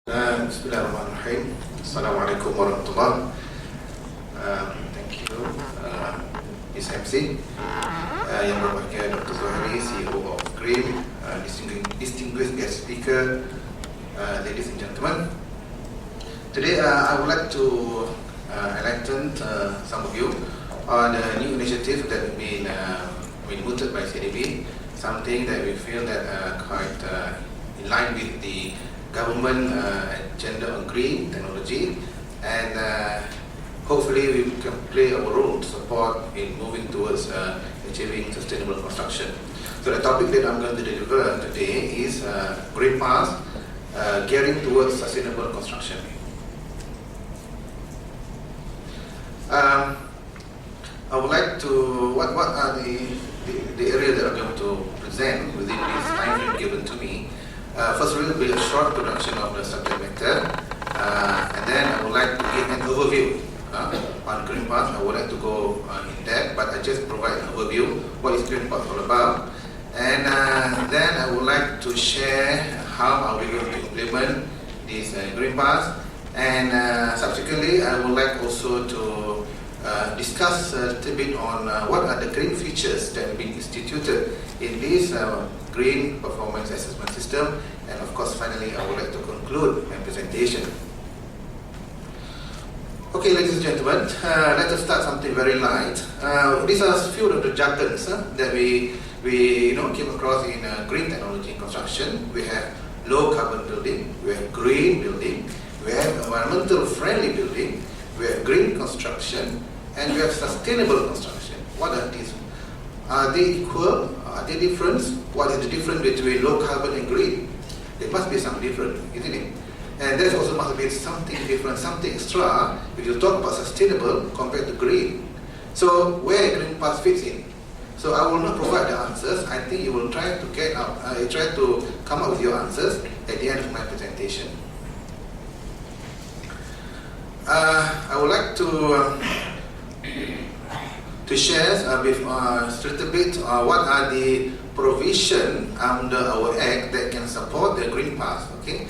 Bismillahirrahmanirrahim. Assalamualaikum warahmatullahi. Thank you, Ms. MC, Yang berbahagia Dr. Zuhairi, CEO of GRIM, distinguished guest speaker, ladies and gentlemen. Today, I would like to enlighten some of you on the new initiative that has been mooted by CIDB, something that we feel that quite in line with the government agenda on green technology, and hopefully we can play our role to support in moving towards achieving sustainable construction. So the topic that I'm going to deliver today is green path, gearing towards sustainable construction. I would like to, what are the areas that I'm going to present within this time frame given to me. First, we will be a short introduction of the subject matter, and then I would like to give an overview on green path. I would like to go in depth, but I just provide an overview what is green path all about, and then I would like to share how are we going to implement this green path, and subsequently I would like also to discuss a little bit on what are the green features that have been instituted in this green performance assessment system, and of course finally I would like to conclude my presentation. Okay, ladies and gentlemen, let us start something very light. These are a few of the jargons that we came across in green technology construction. We have low carbon building, we have green building, we have environmental friendly building, we have green construction, and we have sustainable construction. What are these? Are they equal? Are they different? What is the difference between low carbon and green? There must be some difference, isn't it? And there also must be something different, something extra if you talk about sustainable compared to green. So where green path fits in? So I will not provide the answers. I think you will try to try to come up with your answers at the end of my presentation. I would like to share with a little bit what are the provision under our act that can support the green path. Okay,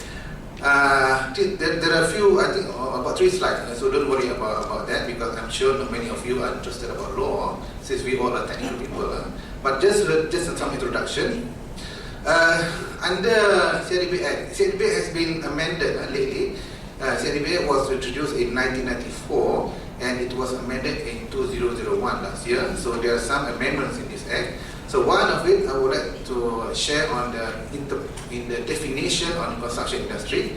there are a few, I think about 3 slides, so don't worry about that, because I'm sure not many of you are interested about law, since we all are technical people. But just some introduction. Under CIDB Act, CIDB has been amended lately. CIDB was introduced in 1994 and it was amended in 2001 last year. So there are some amendments in this act. So one of it I would like to share on in the definition on construction industry.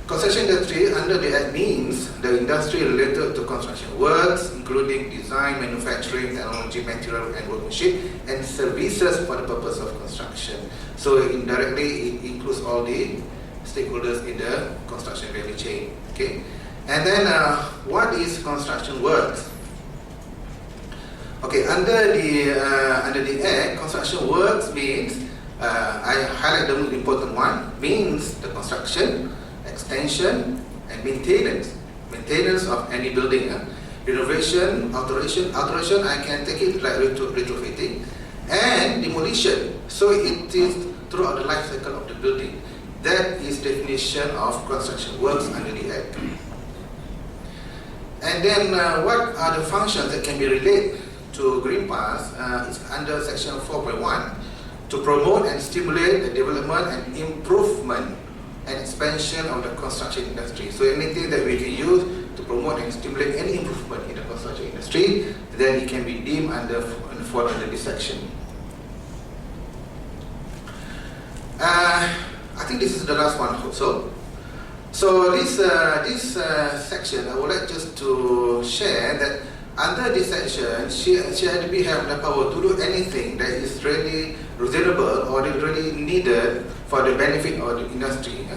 Construction industry under the act means the industry related to construction works, including design, manufacturing, technology, material and workmanship, and services for the purpose of construction. So indirectly it includes all the stakeholders in the construction value chain. Okay, and then what is construction works? Okay, under the act, construction works means I highlight the most important one, means the construction, extension, and maintenance of any building. Renovation, alteration I can take it like retrofitting, and demolition. So it is throughout the life cycle of the building. That is definition of construction works under the act. And then what are the functions that can be related to green path? It's under section 4.1, to promote and stimulate the development and improvement and expansion of the construction industry. So anything that we can use to promote and stimulate any improvement in the construction industry, then it can be deemed fall under this section. I think this is the last one also. So this section, I would like just to share that under this section, CIDB have the power to do anything that is really reasonable or really needed for the benefit of the industry,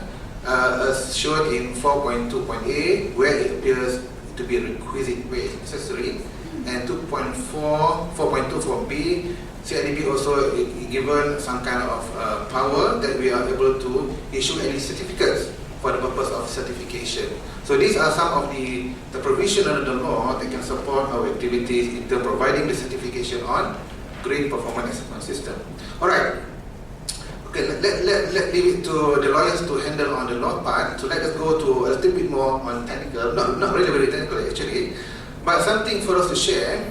as shown in 4.2.A, where it appears to be requisite, where it's necessary, and 4.24B, CIDB also given some kind of power that we are able to issue any certificates for the purpose of certification. So these are some of the provision under the law that can support our activities in terms of providing the certification on green performance assessment system. Alright, okay. Okay, let leave it to the lawyers to handle on the law part. So let us go to a little bit more on technical, not really very technical actually, but something for us to share.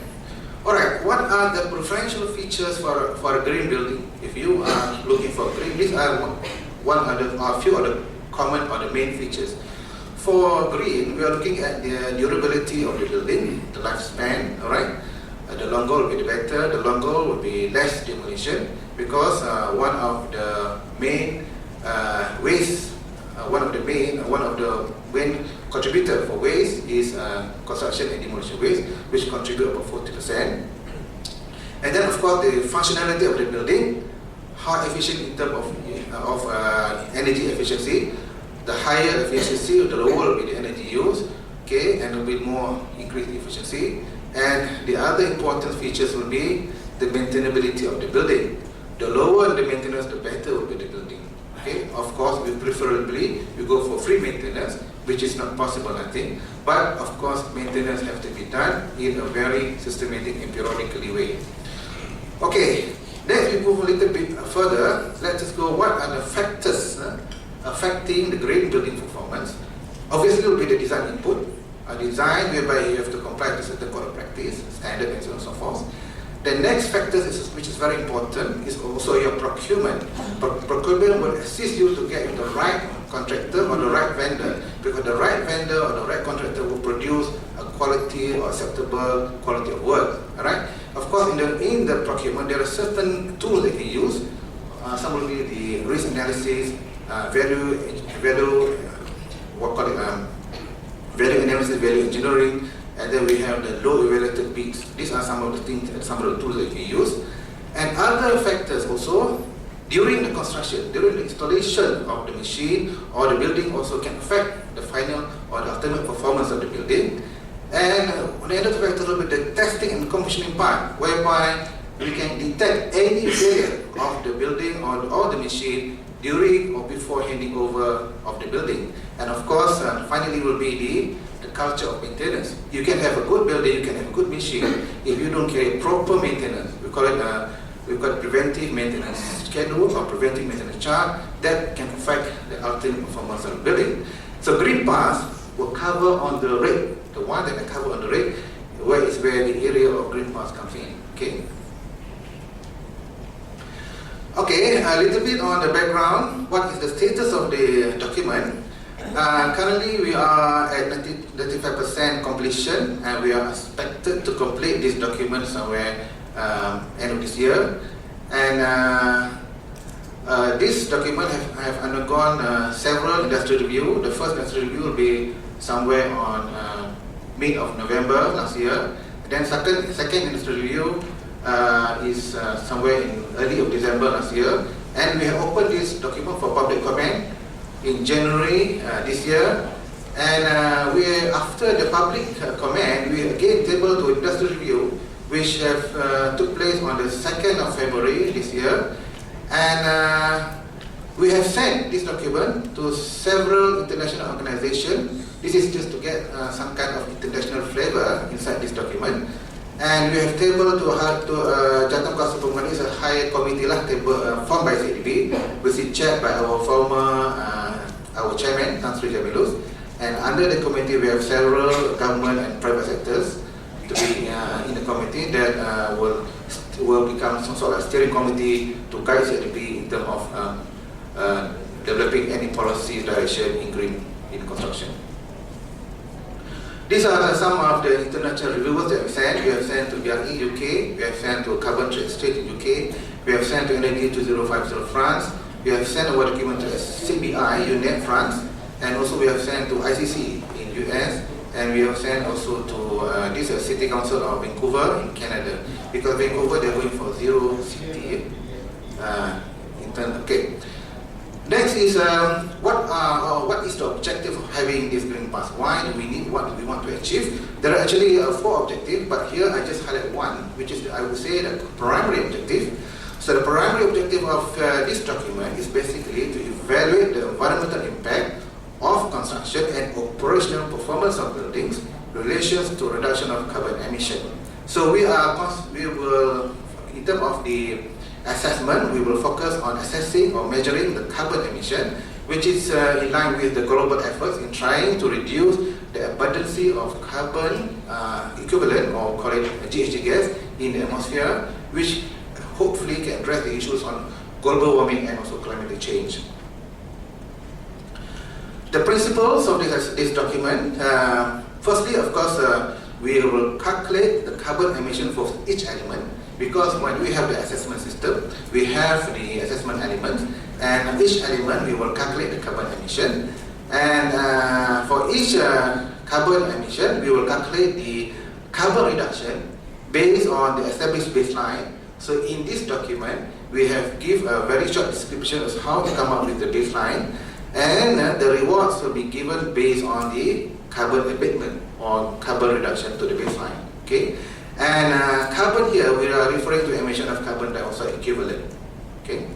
Alright, what are the preferential features for a green building? If you are looking for green, these are a few of the common or the main features. For green, we are looking at the durability of the building, the lifespan, alright? The longer will be the better, the longer will be less demolition, because one of the main contributor for waste is construction and demolition waste, which contribute about 40%. And then of course the functionality of the building, how efficient in terms of energy efficiency. The higher efficiency, the lower will be the energy used, okay, and a bit more increased efficiency. And the other important features will be the maintainability of the building. The lower the maintenance, the better will be the building. Okay, of course, we preferably go for free maintenance, which is not possible, I think. But of course, maintenance has to be done in a very systematic and periodically way. Okay, let's move a little bit further. Let us go. What are the factors affecting the green building performance? Obviously, it will be the design input. A design whereby you have to comply to certain code of practice, standard, and so on and so forth. The next factor, which is very important, is also your procurement. Procurement will assist you to get the right contractor or the right vendor, because the right vendor or the right contractor will produce a quality or acceptable quality of work. Alright. Of course, in the procurement, there are certain tools that you use. Some will be the risk analysis, value analysis, value engineering, and then we have the low evaluated bids. These are some of the things, some of the tools that we use. And other factors also, during the construction, during the installation of the machine or the building also can affect the final or the ultimate performance of the building. And another factor will be the testing and commissioning part, whereby we can detect any failure of the building or the machine during or before handing over of the building. And of course, finally will be the culture of maintenance. You can have a good building, you can have a good machine if you don't carry proper maintenance. We call it we've got preventive maintenance schedule or preventive maintenance chart that can affect the ultimate performance of the building. So green pass will cover on the rate, the one that I cover on the rate, where the area of green pass comes in. Okay. Okay, a little bit on the background. What is the status of the document? Currently, we are at 95% completion, and we are expected to complete this document somewhere end of this year. And this document have undergone several industrial review. The first industrial review will be somewhere on mid of November last year. Then second industrial review is somewhere in early of December last year. And we have opened this document for public comment in January this year. And after the public comment, we again tabled to industrial review, which have took place on the 2nd of February this year. And we have sent this document to several international organizations. This is just to get some kind of international flavor inside this document. And we have tabled to Jatuh Kuasa Pembangunan is a higher committee formed by CIDB, which is chaired by our former our chairman, Tan Sri Jamilus. And under the committee, we have several government and private sectors to be in the committee that will become some sort of steering committee to guide CIDB in terms of developing any policy direction in green in construction. These are some of the international reviewers that we sent. We have sent to BRE UK, we have sent to Carbon Trade Estate in UK, we have sent to Energy 2050 France, we have sent our document to CBI, UNEP France, and also we have sent to ICC in US, and we have sent also to this City Council of Vancouver in Canada, because Vancouver they're going for zero city. Okay. Next is what is the objective of having this green pass? Why do we need? What do we want to achieve? There are actually 4 objectives, but here I just highlight one, which is I would say the primary objective. So the primary objective of this document is basically to evaluate the environmental impact of construction and operational performance of buildings in relation to reduction of carbon emission. So we will, in terms of the assessment, we will focus on assessing or measuring the carbon emission, which is in line with the global efforts in trying to reduce the abundancy of carbon equivalent, or call it GHG gas, in the atmosphere, which hopefully can address the issues on global warming and also climate change. The principles of this document, firstly, of course, we will calculate the carbon emission for each element, because when we have the assessment system, we have the assessment elements, and each element we will calculate the carbon emission, and for each carbon emission, we will calculate the carbon reduction based on the established baseline. So in this document, we have give a very short description of how to come up with the baseline, and the rewards will be given based on the carbon abatement or carbon reduction to the baseline. Okay, and carbon here we are referring to emission of carbon dioxide equivalent. Okay,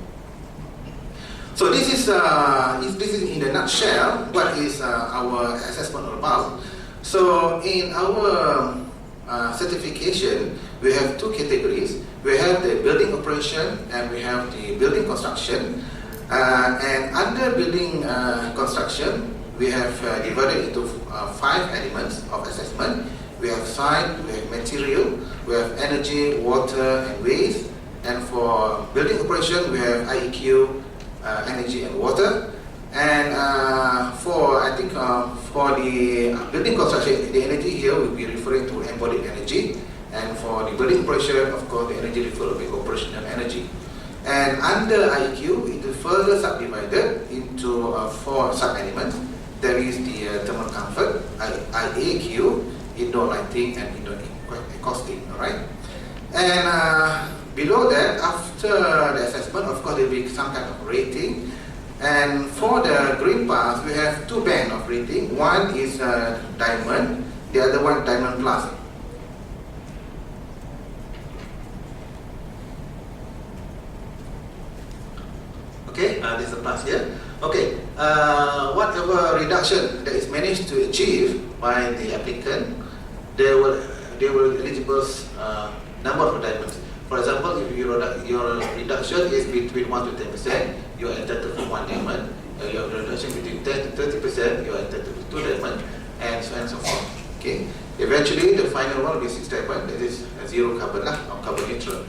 so this is in a nutshell what is our assessment all about. So in our certification, we have two categories. We have the building operation and we have the building construction. And under building construction, we have divided into 5 elements of assessment. We have site, we have material, we have energy, water, and waste. And for building operation, we have IEQ, energy and water. And for the building construction, the energy here will be referring to embodied energy. And for the building operation, of course, the energy referred to be operational energy. And under IEQ, it is further subdivided into 4 sub-elements. There is the thermal comfort, IAQ, indoor lighting, and indoor acoustic. Alright. And below that, after the assessment, of course, there will be some kind of rating. And for the green pass, we have 2 bands of rating. One is diamond, the other one diamond plus. Okay, this is a plus here. Okay, whatever reduction that is managed to achieve by the applicant, they will eligible number of diamonds. For example, if your reduction is between 1 to 10%, you are entitled to 1 diamond. Your reduction between 10 to 30%, you are entitled to 2 diamonds, and so on and so forth. Okay. Eventually, the final one will be 6 diamonds. That is zero carbon or carbon neutral.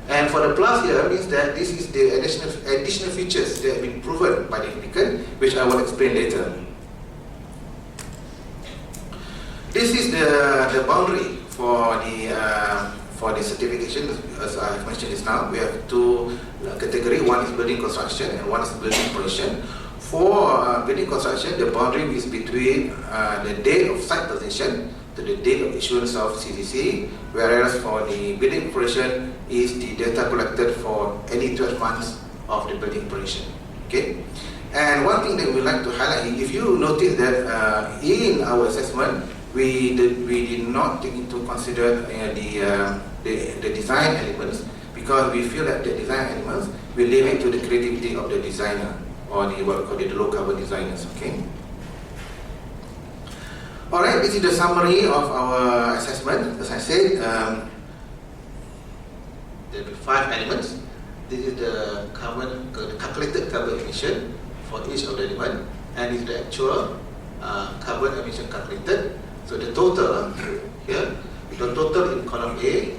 And for the plus here means that this is the additional features that have been proven by the applicant, which I will explain later. This is the boundary for the certification. As I mentioned just now, we have 2 categories. One is building construction and one is building operation. For building construction, the boundary is between the date of site possession to the date of issuance of CCC, whereas for the building operation is the data collected for any 12 months of the building operation. Okay, and one thing that we like to highlight, if you notice that in our assessment, we did not take into consider the design elements, because we feel that the design elements will leave it to the creativity of the designer, or the what we call the low carbon designers. Okay. Alright, this is the summary of our assessment. As I said, there will be 5 elements. This is the calculated carbon emission for each of the element, and this is the actual carbon emission calculated. So the total here, the total in column A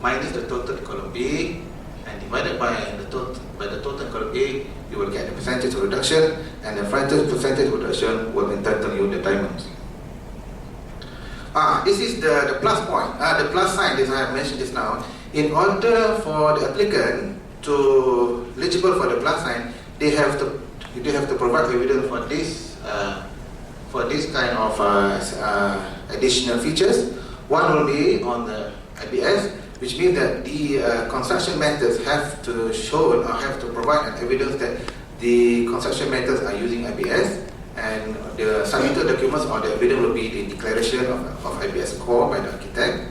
minus the total in column B, and divided by the total in column A, you will get the percentage of reduction, and the percentage reduction will entitle you the diamonds. This is the plus point, the plus sign that I have mentioned just now. In order for the applicant to eligible for the plus sign, they have to provide evidence for this kind of additional features. One will be on the IBS, which means that the construction methods have to show or have to provide an evidence that the construction methods are using IBS. And the submitted documents or the evidence will be the declaration of IBS core by the architect.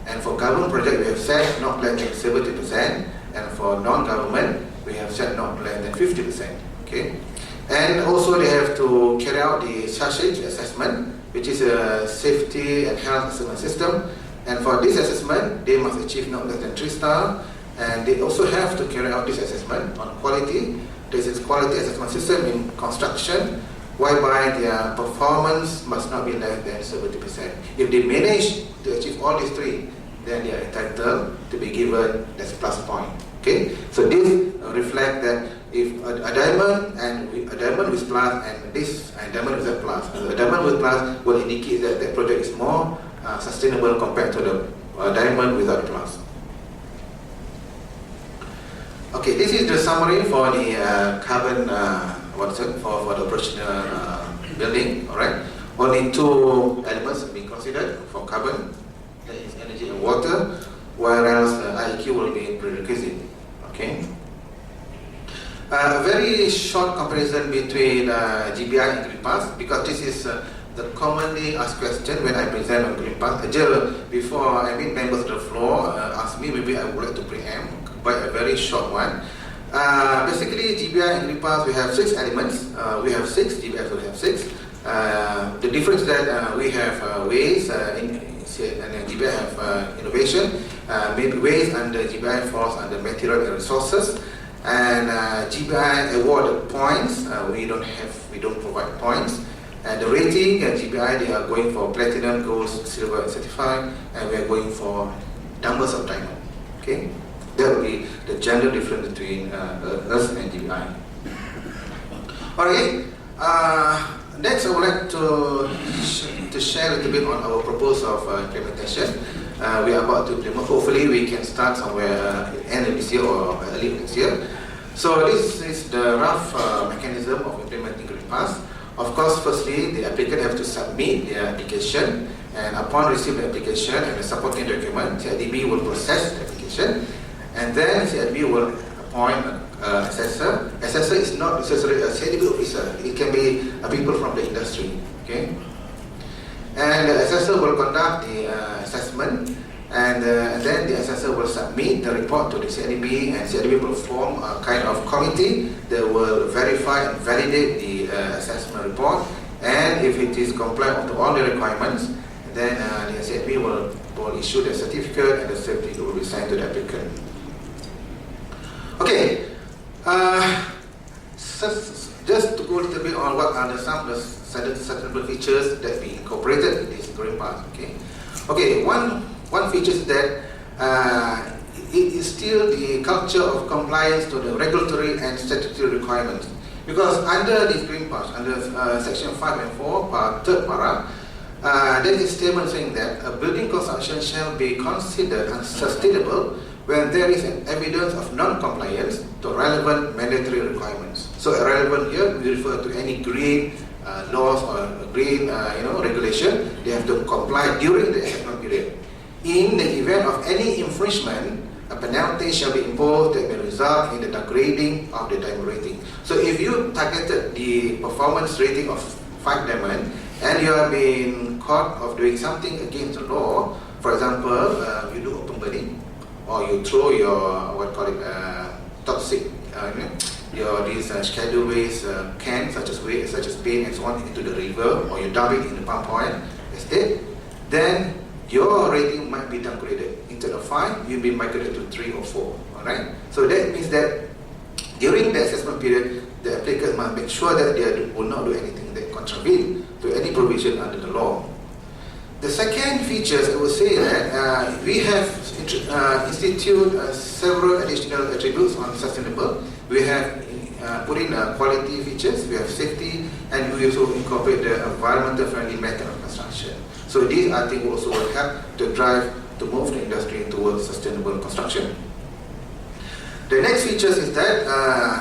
And for government project, we have set not less than 70%, and for non-government, we have set not less than 50%. Okay, and also they have to carry out the SASH assessment, which is a safety and health assessment system. And for this assessment, they must achieve not less than 3 stars, and they also have to carry out this assessment on quality. This is quality assessment system in construction, whereby their performance must not be less than 70%. If they manage to achieve all these three, then they are entitled to be given as plus point. Okay, so this reflect that if a diamond with plus and this diamond with a plus, a diamond with plus will indicate that the project is more sustainable compared to the diamond without plus. Okay, this is the summary for the carbon for the operational building. All right, only two elements have been considered for carbon, that is energy and water, whereas IEQ will be prerequisite. Okay. A very short comparison between GBI and Green Pass, because this is the commonly asked question when I present on Green Pass. Before members of the floor ask me, maybe I would like to preempt by a very short one. Basically, GBI and Green Pass, we have 6 elements. We have 6, GBI will have 6. The difference is that we have waste, and GBI have innovation. Maybe waste under GBI falls under material and resources. And GBI awarded points. We don't provide points. And the rating at GBI, they are going for platinum, gold, silver, and certified, and we are going for numbers of diamond. Okay, that will be the general difference between us and GBI. Alright. Next, I would like to share a little bit on our proposal of implementation. We are about to implement. Hopefully, we can start somewhere at the end of this year or early next year. So this is the rough mechanism of implementing Green Pass. Of course, firstly, the applicant have to submit their application, and upon receiving the application and the supporting document, CIDB will process the application, and then CIDB will appoint an assessor. Assessor is not necessarily a CIDB officer; it can be people from the industry. Okay, and the assessor will conduct the assessment. And then the assessor will submit the report to the CIDB, and CIDB will form a kind of committee that will verify and validate the assessment report. And if it is compliant with all the requirements, then the CIDB will issue the certificate, and the certificate will be signed to the applicant. Okay, just to go a little bit on what are some of the sustainable features that we incorporated in this Green Pass. Okay, one feature is that it is still the culture of compliance to the regulatory and statutory requirements. Because under this Green Pass, under Section 5 and 4, third para, there is a statement saying that a building construction shall be considered unsustainable when there is an evidence of non-compliance to relevant mandatory requirements. So irrelevant here, we refer to any green laws or green regulation. They have to comply during the assessment period. In the event of any infringement, a penalty shall be imposed that may result in the downgrading of the diamond rating. So if you targeted the performance rating of 5 diamond and you have been caught of doing something against the law, for example, you do open burning, or you throw your toxic, these scheduled waste cans such as paint and so on into the river, or you dump it in the palm oil estate, then your rating might be downgraded. Instead of 5, you'll be migrated to 3 or 4. Alright? So that means that during the assessment period, the applicant must make sure that they will not do anything that contravenes to any provision under the law. The second feature, I would say that we have instituted several additional attributes on sustainable. We have put in quality features, we have safety, and we also incorporate the environmental friendly method of construction. So these, I think, also will help to drive to move the industry towards sustainable construction. The next features is that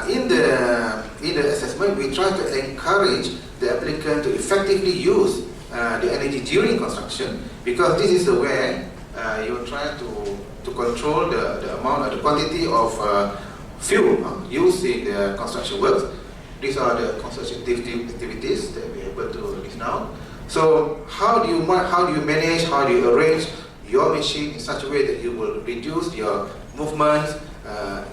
in the assessment, we try to encourage the applicant to effectively use the energy during construction, because this is where you try to control the amount or the quantity of fuel used in the construction works. These are the construction activities that we are able to list now. So how do you manage, how do you arrange your machine in such a way that you will reduce your movements,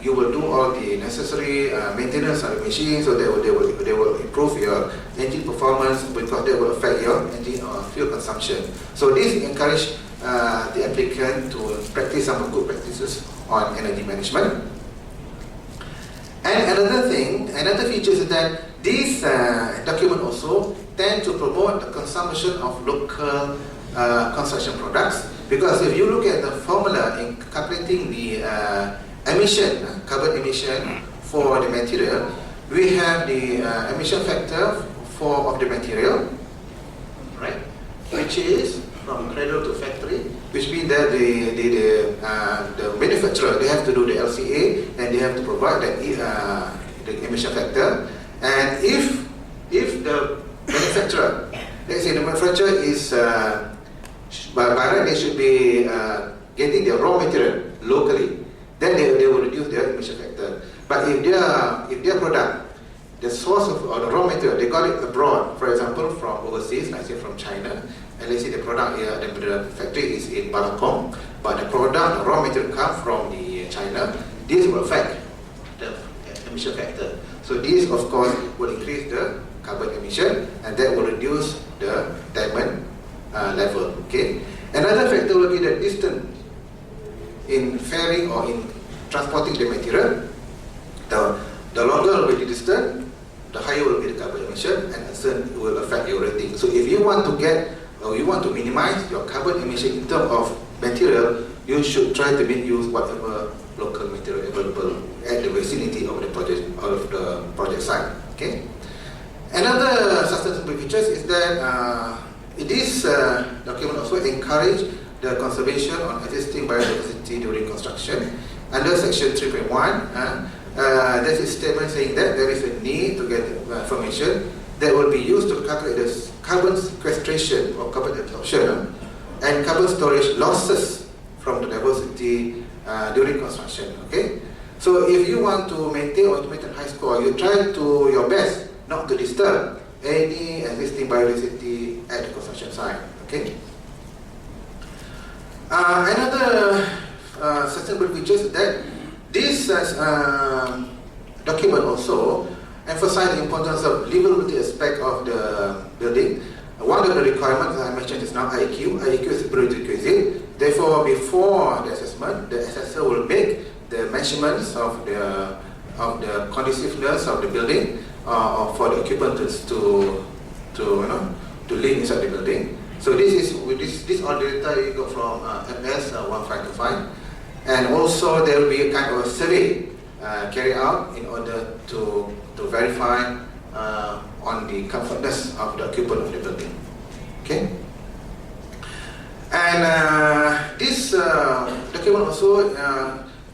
you will do all the necessary maintenance on the machine, so they will improve your engine performance, because they will affect your engine or fuel consumption. So this encourage the applicant to practice some good practices on energy management. And another feature is that this document also tend to promote the consumption of local construction products, because if you look at the formula in calculating the carbon emission for the material, we have the emission factor of the material, right, which is from cradle to factory, which means that the manufacturer, they have to do the LCA and they have to provide the emission factor. And if the manufacturer, let's say the manufacturer is by right, they should be getting the raw material locally, then they will reduce their emission factor. But if their product, the source of the raw material, they got it abroad, for example, from overseas, like say from China, and let's say the product, the factory is in Balakong, but the raw material comes from China, this will affect the emission factor. So this, of course, will increase the carbon emission, and that will reduce the diamond level. Okay. Another factor will be the distance in ferrying or in transporting the material. The longer will be the distance, the higher will be the carbon emission, and it will affect your rating. So if you want to you want to minimize your carbon emission in terms of material, you should try to use whatever local material available at the vicinity of the project site. Okay. Another sustainable features is that this document also encourage the conservation on existing biodiversity during construction. Under section 3.1, there's a statement saying that there is a need to get information that will be used to calculate the carbon sequestration or carbon absorption and carbon storage losses from the diversity during construction. Okay, so if you want to maintain or to maintain high score, you try to your best not to disturb any existing biodiversity at the construction site. Okay. Another sustainable feature is that this document also emphasizes the importance of livability aspect of the building. One of the requirements I mentioned is now IEQ. IEQ is a prerequisite. Therefore, before the assessment, the assessor will make the measurements of the conduciveness of the building for the occupants to live inside the building. So this all the data you got from MS 1525, and also there will be a kind of a survey carried out in order to verify on the comfortness of the occupant of the building. Okay. And this document also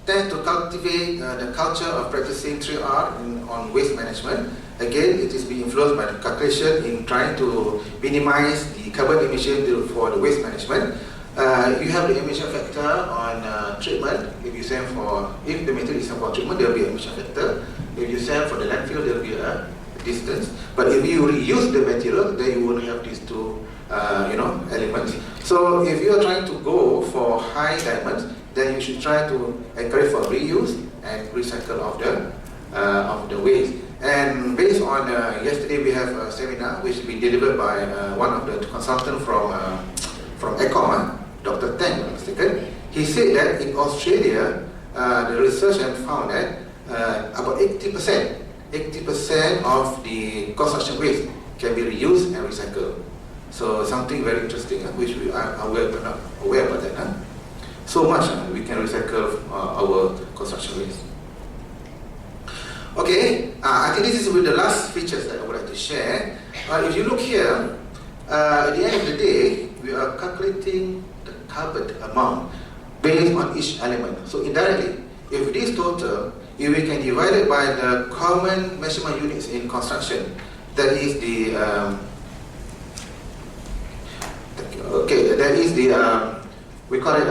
tend to cultivate the culture of practicing 3R on waste management. Again, it is being influenced by the calculation in trying to minimize the carbon emission for the waste management. You have the emission factor on treatment. If the material is sent for treatment, there will be an emission factor. If you send for the landfill, there will be a distance. But if you reuse the material, then you won't have these two elements. So if you are trying to go for high diamonds, then you should try to encourage for reuse and recycle of the waste. And based on yesterday we have a seminar which will be delivered by one of the consultants from ECOM, Dr. Teng, if I'm not mistaken. He said that in Australia, the research has found that about 80% of the construction waste can be reused and recycled. So something very interesting, which we are not aware about that. So much we can recycle our construction waste. Okay, I think this is with the last features that I would like to share. If you look here, at the end of the day, we are calculating the carbon amount based on each element. So indirectly, if it is total, if we can divide it by the common measurement units in construction, that is the we call it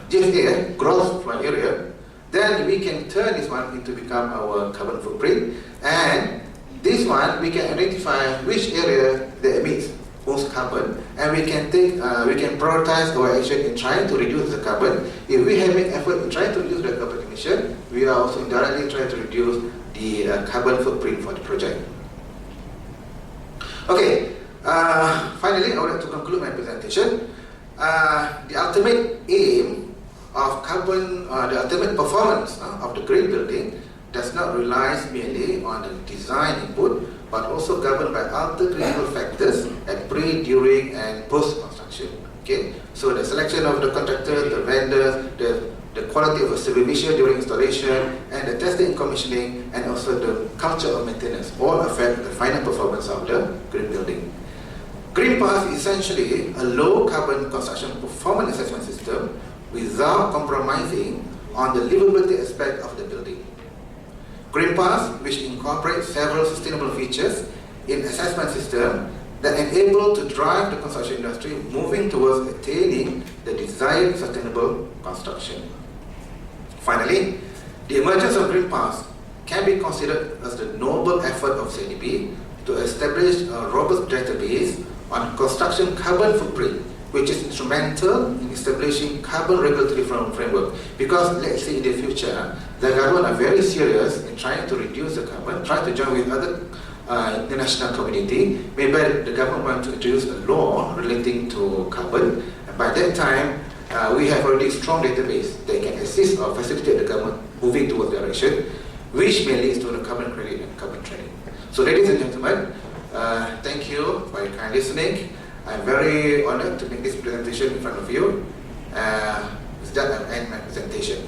GFA, gross floor area. Then we can turn this one into become our carbon footprint, and this one we can identify which area that emits most carbon, and we can prioritize our action in trying to reduce the carbon. If we have made effort in trying to reduce the carbon emission, we are also indirectly trying to reduce the carbon footprint for the project. Okay, finally I would like to conclude my presentation. the ultimate aim of the ultimate performance of the green building does not rely merely on the design input, but also governed by other critical factors at pre, during, and post-construction. Okay, so the selection of the contractor, the vendors, the quality of the supervision during installation, and the testing and commissioning, and also the culture of maintenance all affect the final performance of the green building. Green Pass is essentially a low-carbon construction performance assessment system without compromising on the livability aspect of the building. Green Pass, which incorporates several sustainable features in assessment system that enable to drive the construction industry moving towards attaining the desired sustainable construction. Finally, the emergence of Green Pass can be considered as the noble effort of CIDB to establish a robust database on construction carbon footprint, which is instrumental in establishing carbon regulatory framework. Because let's say in the future, the government are very serious in trying to reduce the carbon, trying to join with other international community. Maybe the government wants to introduce a law relating to carbon. And by that time, we have already a strong database that can assist or facilitate the government moving towards direction, which may lead to the carbon credit and carbon trading. So ladies and gentlemen, thank you for your kind listening. I'm very honored to make this presentation in front of you. With that, I'll end my presentation.